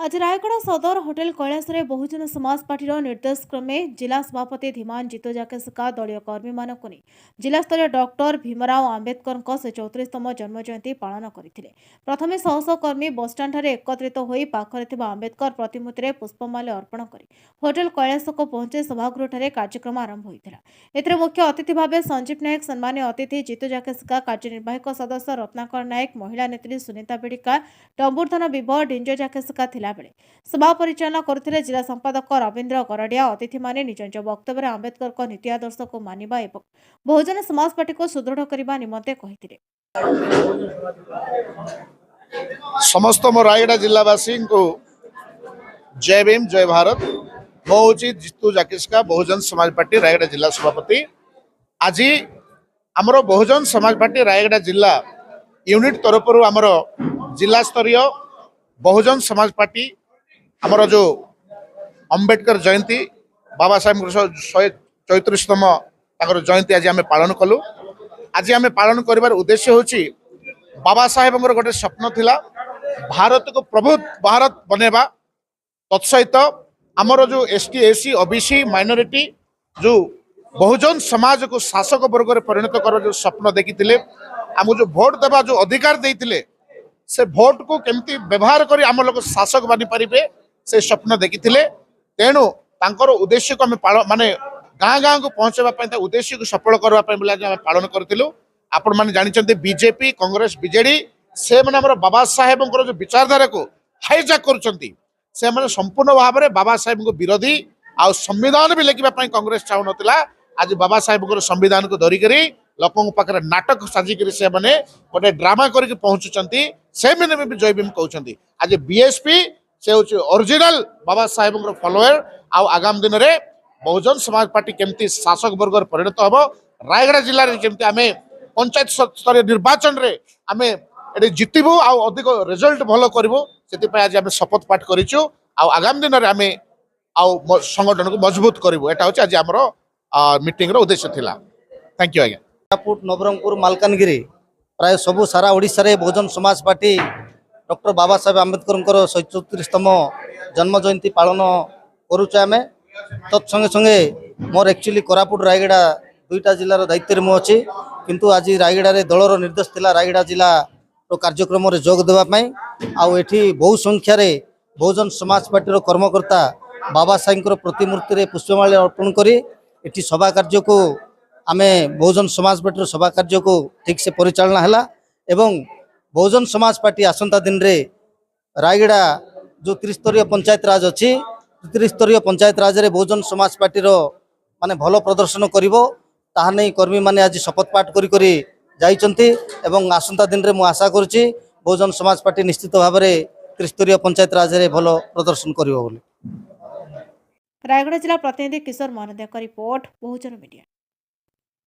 आज रायगढ़ सदर hotel Kailash Bahujan Samaj party निर्देश क्रमे जिला सभापति धीमान जितु जाकेशका दलीय कर्मी मानक जिला स्तरीय डॉक्टर भीमराव आंबेडकर से 34तम जन्म जयंती पालन करते। प्रथमे शह शह कर्मी बसस्टाण्ड एकत्रित हो पाखे आंबेडकर प्रतिमूर्ति में पुष्पमाल्य अर्पण कर होटेल कैलाश को पहुंचे सभागृह कार्यक्रम आरंभ होता है। मुख्य अतिथि भाव संजीव नायक, सम्मान्य अतिथि जितु जाकेशका, कार्यनिर्वाहक सदस्य रत्नाकर नायक, महिला नेत्री सुनीता बेड़िका, टंबुरधन विभव डिंजो जाकेशका बेले सभा परिचालना करथिले जिला संपादक रवींद्र गरडिया। अतिथि माने निज निज वक्तव्य आंबेडकर को नीति आदर्श को मानिबा एवं बहुजन समाज पार्टी को सुदृढ़ करने निमंते कहिथिले। समस्त मो रायगढ़ जिलावासी को जय भीम जय भारत। मो हूँ जितु जाकेशका, बहुजन समाज पार्टी रायगढ़ जिला सभापति। आज आमर बहुजन समाज पार्टी रायगढ़ जिला यूनिट तरफ आमर जिला स्तरीय बहुजन समाज पार्टी आमर जो अंबेडकर जयंती बाबा साहेब 134तम जयंती आज आम पालन कलु। आज आम पालन कर उद्देश्य हूँ बाबा साहेब गोटे स्वप्न थिला भारत को प्रबुद्ध भारत बनेबा। तत्सहित आमर जो एसटी एससी ओबीसी माइनॉरिटी जो बहुजन समाज को शासक वर्ग में परिणत कर जो स्वप्न देखी आमको जो भोट देवा जो अधिकार देते से भोट को केमती व्यवहार करी आम लोग शासक बनी पारे से स्वप्न देखी तेणु तांकर उद्देश्य को आम माने गाँ गाँ को पहुंचापी उद्देश्य को सफल करने पालन करूँ। आपण मैंने जानते बीजेपी कांग्रेस बीजेडी से मैंने बाबा साहेब जो विचारधारा को हाईजैक कर संपूर्ण भाव में बाबा साहेब को विरोधी आ संविधान भी लिखा कांग्रेस चाहू ना। आज बाबा साहेब संविधान को धरिक लोकों पाखे नाटक साजिक से गोटे ड्रामा करके पहुंचुंट से मैंने भी जय भीम कहते। आज बीएसपी से ओरिजिनल बाबा साहेब फॉलोअर आगामी दिन में बहुजन समाज पार्टी केमती शासक वर्ग परिणत हम रायगढ़ जिले में जमी आम पंचायत स्तर निर्वाचन रे आम ये जितबू अधिक रिजल्ट भल करूँ से आज आम शपथ पाठ करूँ। आगामी दिन में आम संगठन को मजबूत करूँ। यहाँ हूँ आज आम मीटिंग उद्देश्य थिला। थैंक यू आज्ञा। कोरापुट, नवरंगपुर, मालकानगिरी प्राय सबु सारा ओडिशा रे बहुजन समाज पार्टी डॉक्टर बाबा साहेब आंबेडकर 134तम जन्म जयंती पालन करुचे आम। तत्संगे संगे मोर एक्चुअली कोरापुट रायगढ़ दुईटा जिलार दायित्व में अच्छी किंतु आज रायगढ़ दलर निर्देश थिला रायगढ़ जिला कार्यक्रम रे जोग देवाई आठी बहु संख्यार बहुजन समाज पार्टी कर्मकर्ता बाबा साहेब प्रतिमूर्ति में पुष्पमाल्य अर्पण करी एटी सभा कार्य को आम बहुजन समाज पार्टी सभा कार्य को ठीक से परिचालना है एवं बहुजन समाज पार्टी आसंता दिन रे रायगढ़ जो त्रिस्तरीय पंचायत राज अच्छी त्रिस्तरीय पंचायत राज रे बहुजन समाज पार्टी माने भल प्रदर्शन करिवो ताहा नहीं कर्मी माने आज शपथ पाठ करी जाइचंती एवं आसंता दिन रे मु आशा करुच्ची बहुजन समाज पार्टी निश्चित भाव में त्रिस्तरीय पंचायत राज रे भल प्रदर्शन करिवो बोली। रायगढ़ जिला प्रतिनिधि किशोर महानंद का रिपोर्ट, बहुजन मीडिया।